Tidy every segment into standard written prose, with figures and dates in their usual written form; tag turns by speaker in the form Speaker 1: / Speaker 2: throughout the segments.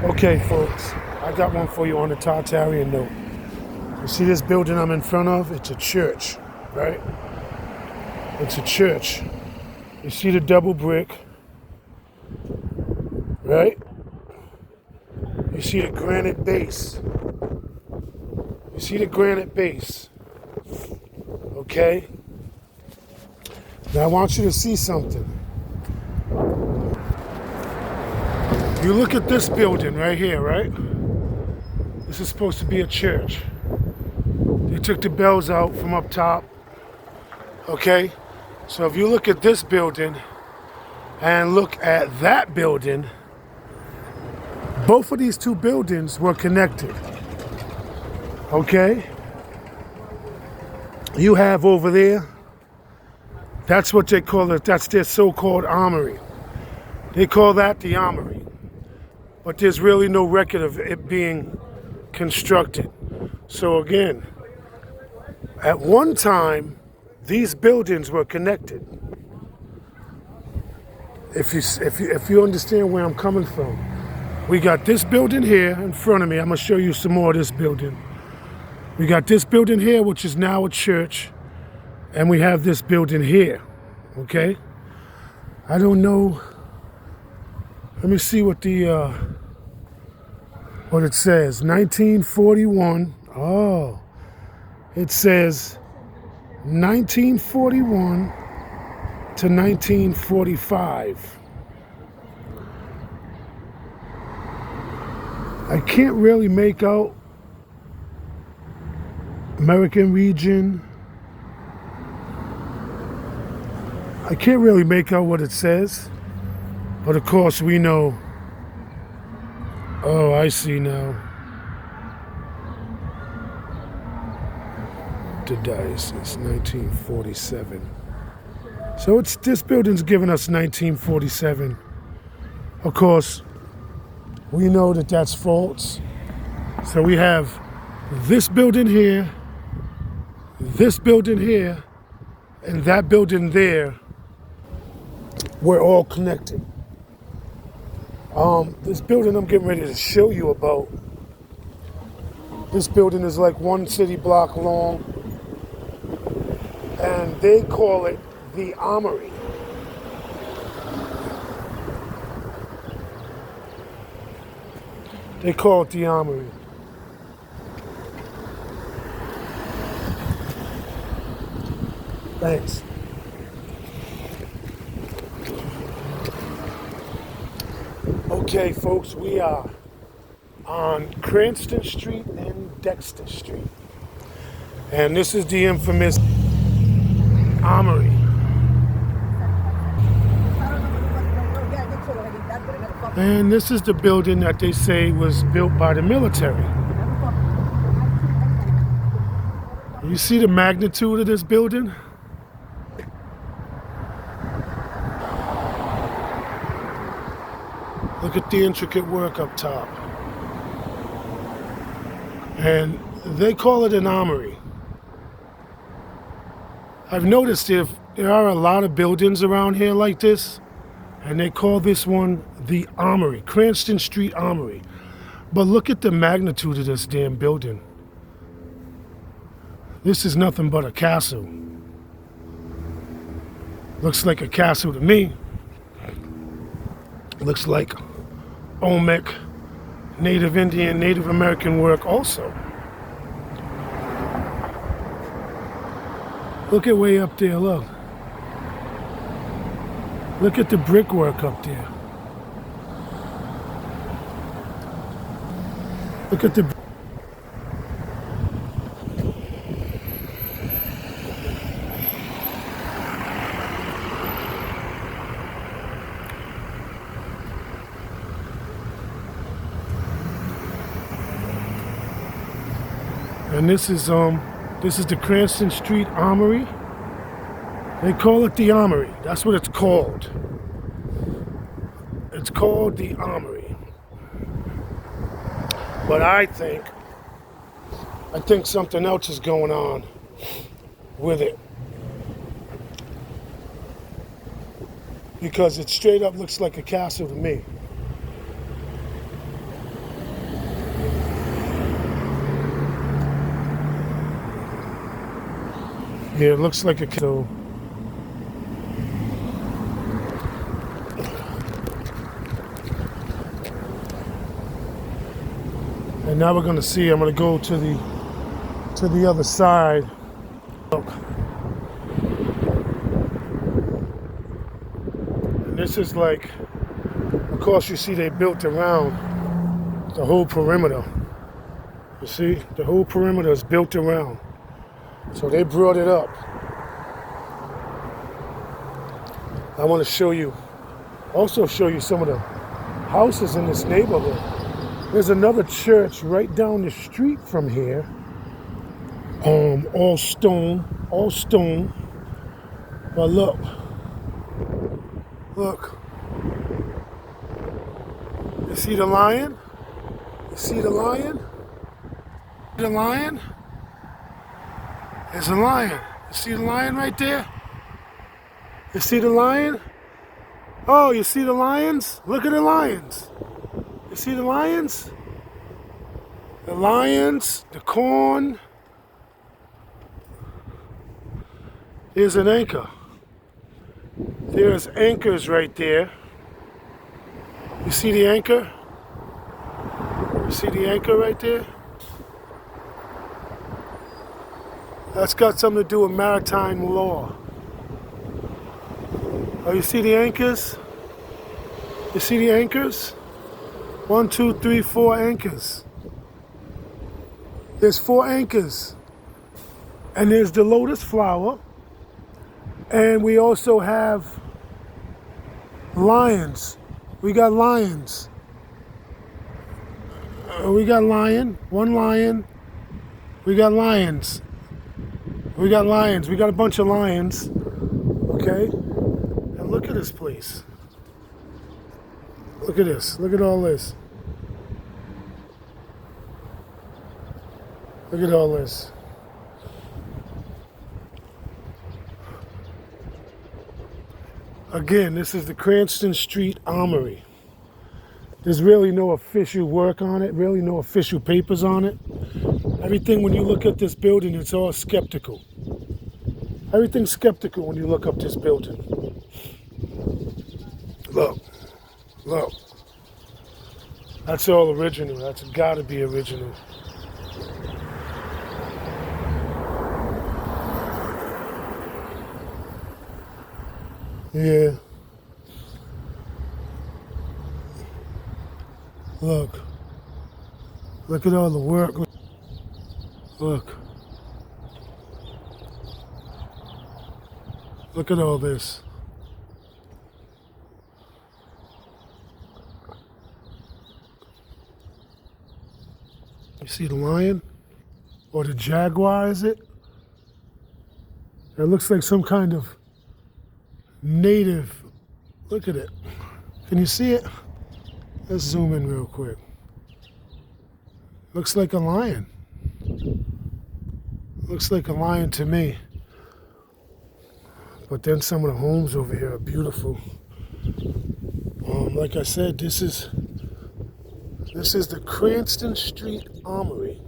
Speaker 1: Okay, folks, I got one for you on the Tartarian note. You see this building I'm in front of? It's a church, right? It's a church. You see the double brick, right? You see the granite base. You see the granite base, okay? Now I want you to see something. You look at this building right here, right? This is supposed to be a church. They took the bells out from up top, okay? So if you look at this building and look at that building, both of these two buildings were connected, okay? You have over there, that's what they call it, that's their so-called armory. They call that the armory. But there's really no record of it being constructed. So again, at one time, these buildings were connected. If you understand where I'm coming from, we got this building here in front of me. I'm gonna show you some more of this building. We got this building here, which is now a church, and we have this building here, okay? I don't know. Let me see what what it says. 1941. Oh, it says 1941 to 1945. I can't really make out American region. I can't really make out what it says, but of course we know. Oh, I see now. The diocese, 1947. So this building's giving us 1947. Of course, we know that that's false. So we have this building here, and that building there. We're all connected. This building I'm getting ready to show you about, this building is like one city block long, and they call it the Amory. They call it the Amory. Thanks. Okay, folks, we are on Cranston Street and Dexter Street. And this is the infamous Amory. And this is the building that they say was built by the military. You see the magnitude of this building? Look at the intricate work up top. And they call it an armory. I've noticed there are a lot of buildings around here like this, and they call this one the Armory, Cranston Street Armory. But look at the magnitude of this damn building. This is nothing but a castle. Looks like a castle to me. Looks like Olmec, Native Indian, Native American work also. Look at way up there, look. Look at the brickwork up there. Look at the... And this is the Cranston Street Armory. They call it the Armory. That's what it's called. It's called the Armory. But I think something else is going on with it. Because it straight up looks like a castle to me. Yeah, it looks like a so. And now we're gonna see. I'm gonna go to the other side. Look. And this is like, of course, you see they built around the whole perimeter. You see, the whole perimeter is built around. So they brought it up. I want to show you, also show you some of the houses in this neighborhood. There's another church right down the street from here. All stone. But look. You see the lion? You see the lion? The lion? There's a lion. You see the lion right there? You see the lion? Oh, you see the lions? Look at the lions. You see the lions? The lions, the corn. Here's an anchor. There's anchors right there. You see the anchor? You see the anchor right there? That's got something to do with maritime law. Oh, you see the anchors? You see the anchors? 1, 2, 3, 4 anchors. There's 4 anchors. And there's the lotus flower. And we also have lions. We got lions. We got lion. 1 lion. We got lions. We got lions. We got a bunch of lions. Okay? And look at this place. Look at this. Look at all this. Look at all this. Again, this is the Cranston Street Amory. There's really no official work on it, really no official papers on it. Everything when you look at this building, it's all skeptical. Everything's skeptical when you look up this building. Look. That's all original. That's gotta be original. Yeah. Look at all the work. Look at all this. You see the lion? Or the jaguar, is it? It looks like some kind of native. Look at it. Can you see it? Let's zoom in real quick. Looks like a lion. Looks like a lion to me. But then some of the homes over here are beautiful. Like I said, this is the Cranston Street Amory.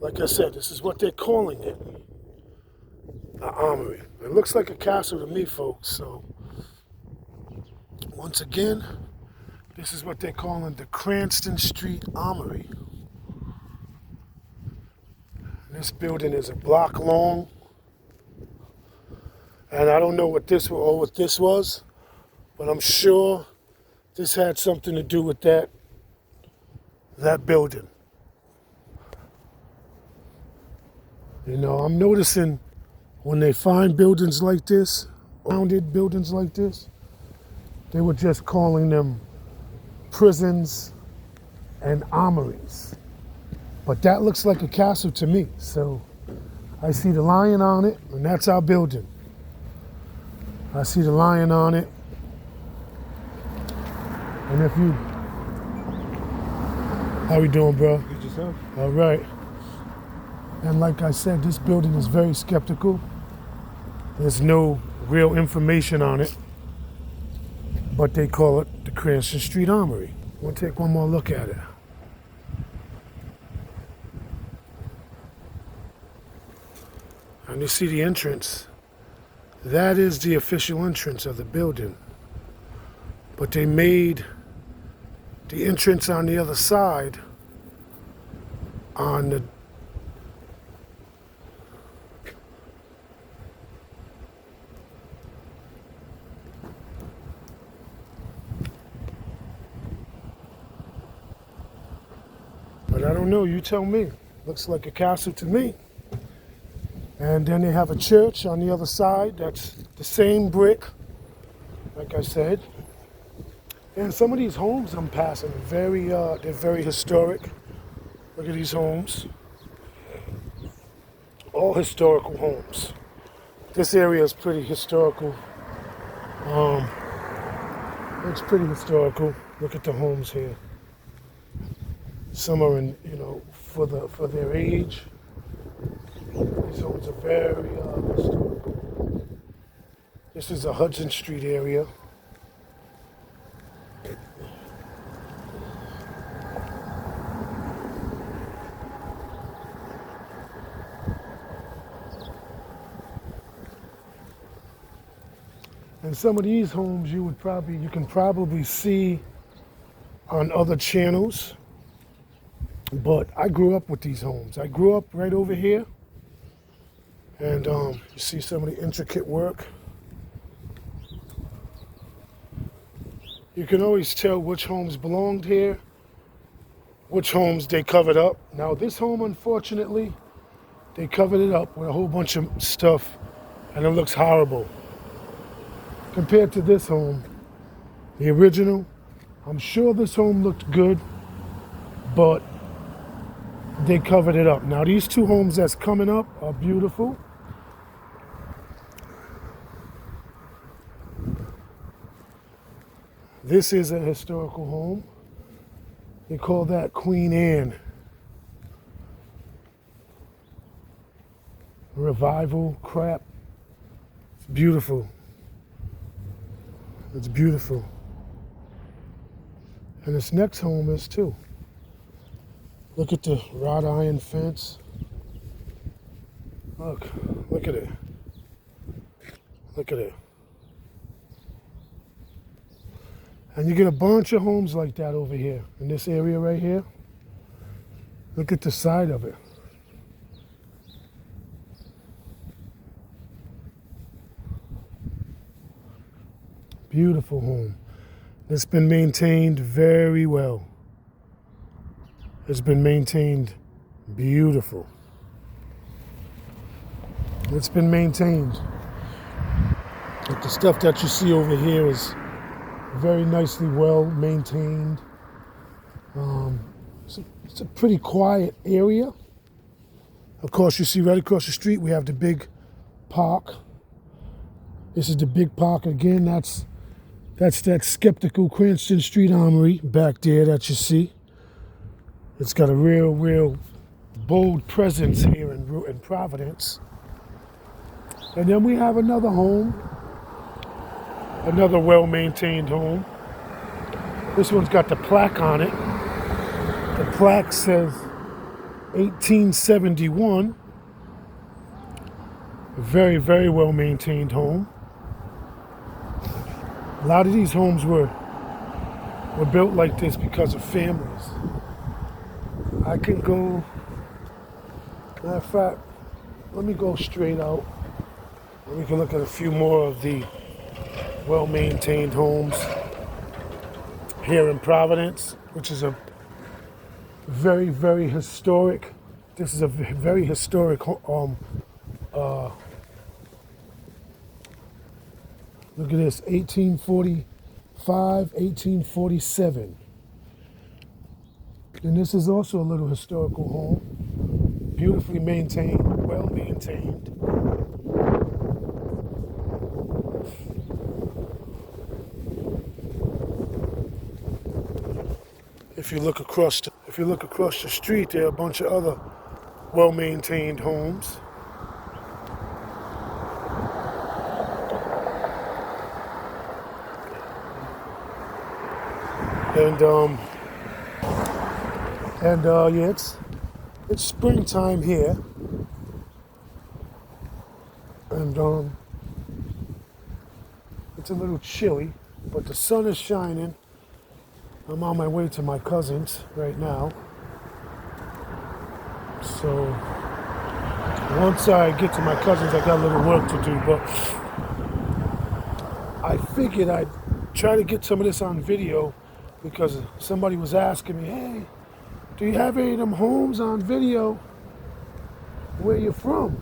Speaker 1: Like I said, this is what they're calling it. The Amory. It looks like a castle to me, folks, so once again, this is what they're calling the Cranston Street Amory. This building is a block long. And I don't know what this was, but I'm sure this had something to do with that building. You know, I'm noticing when they find buildings like this, founded buildings like this, they were just calling them prisons and armories. But that looks like a castle to me. So I see the lion on it, and that's our building. I see the lion on it. And if you... How we doing, bro?
Speaker 2: Good yourself.
Speaker 1: All right. And like I said, this building is very skeptical. There's no real information on it. But they call it the Cranston Street Armory. We'll take one more look at it. And you see the entrance. That is the official entrance of the building. But they made the entrance on the other side on the but I don't know, you tell me. Looks like a castle to me. And then they have a church on the other side. That's the same brick, like I said. And some of these homes I'm passing, they're very historic. Look at these homes. All historical homes. This area is pretty historical. It's pretty historical. Look at the homes here. Some are in, for their age. These homes are very historical. This is the Hudson Street area. And some of these homes you can probably see on other channels. But I grew up with these homes. I grew up right over here. And you see some of the intricate work. You can always tell which homes belonged here, which homes they covered up. Now this home, unfortunately, they covered it up with a whole bunch of stuff and it looks horrible. Compared to this home, the original, I'm sure this home looked good, but they covered it up. Now these two homes that's coming up are beautiful. This is a historical home. They call that Queen Anne. Revival crap. It's beautiful. It's beautiful. And this next home is too. Look at the wrought iron fence. Look at it. Look at it. And you get a bunch of homes like that over here, in this area right here. Look at the side of it. Beautiful home. It's been maintained very well. It's been maintained beautiful. It's been maintained. But the stuff that you see over here is very nicely well maintained. It's a pretty quiet area. Of course, you see right across the street we have the big park. This is the big park again. That's that skeptical Cranston Street Amory back there that you see. It's got a real bold presence here in Providence. And then we have another home, another well-maintained home. This one's got the plaque on it. The plaque says 1871. A very well-maintained home. A lot of these homes were built like this because of families. I can go, matter of fact, let me go straight out and we can look at a few more of the well-maintained homes here in Providence, which is a very historic, this is a very historic look at this, 1845, 1847. And this is also a little historical home, beautifully maintained, well maintained. If you look across the street, there are a bunch of other well-maintained homes. And yeah, it's springtime here. and it's a little chilly, but the sun is shining. I'm on my way to my cousin's right now. So once I get to my cousin's, I got a little work to do, but I figured I'd try to get some of this on video because somebody was asking me, hey, do you have any of them homes on video where you're from?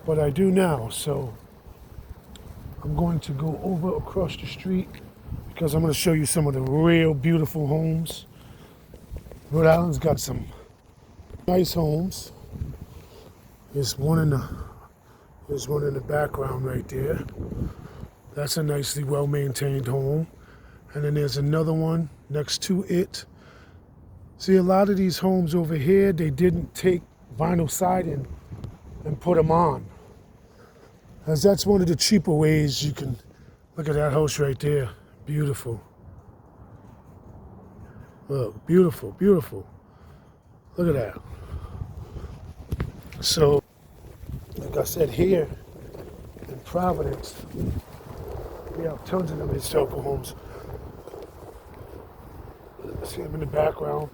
Speaker 1: But I do now, so I'm going to go over across the street because I'm going to show you some of the real beautiful homes. Rhode Island's got some nice homes. There's one in the background right there. That's a nicely well-maintained home. And then there's another one next to it. See, a lot of these homes over here, they didn't take vinyl siding and put them on. As that's one of the cheaper ways you can, look at that house right there. Beautiful. Look, beautiful, beautiful. Look at that. So, like I said, here in Providence, we have tons of them historical homes. See them in the background.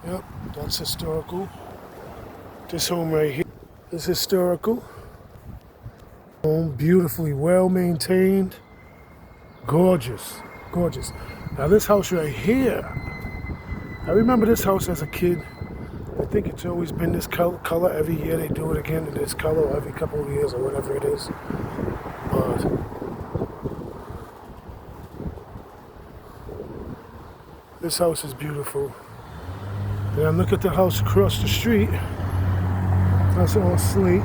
Speaker 1: Yep, that's historical. This home right here is historical. Home, beautifully well maintained. Gorgeous, gorgeous. Now this house right here, I remember this house as a kid. I think it's always been this color. Every year they do it again in this color, or every couple of years or whatever it is. But this house is beautiful. And look at the house across the street. That's all slate.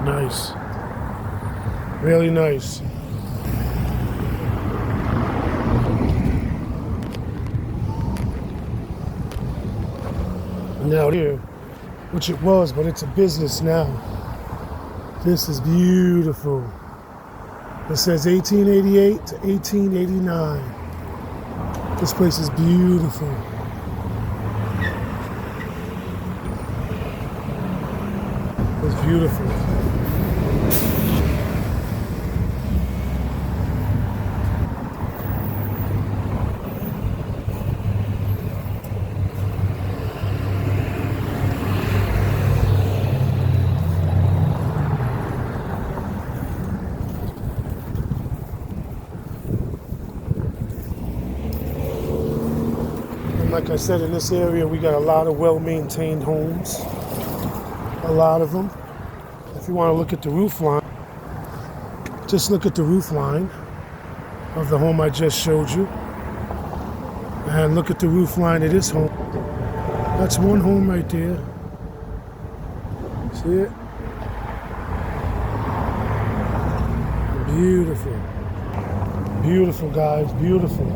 Speaker 1: Nice. Really nice. Now here, which it was, but it's a business now. This is beautiful. It says 1888 to 1889. This place is beautiful. It's beautiful. Like I said, in this area, we got a lot of well-maintained homes. A lot of them. If you want to look at the roof line, just look at the roof line of the home I just showed you. And look at the roof line of this home. That's one home right there. See it? Beautiful. Beautiful, guys. Beautiful.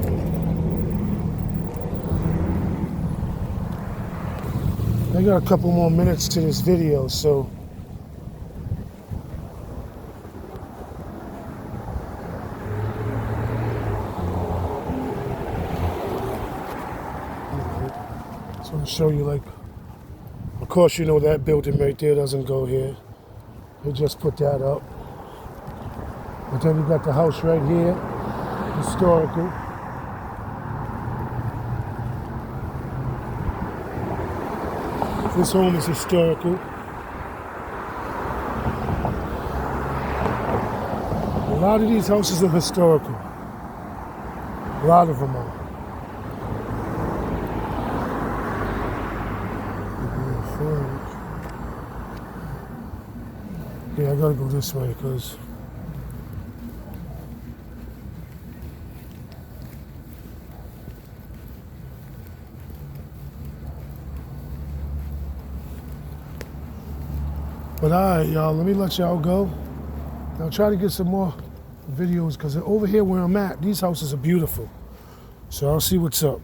Speaker 1: I got a couple more minutes to this video, so just want to show you, like, of course you know that building right there doesn't go here. They just put that up. But then we got the house right here, historical. This home is historical. A lot of these houses are historical. A lot of them are. Yeah, I gotta go this way because but alright, y'all, let me let y'all go. I'll try to get some more videos because over here where I'm at, these houses are beautiful. So I'll see what's up.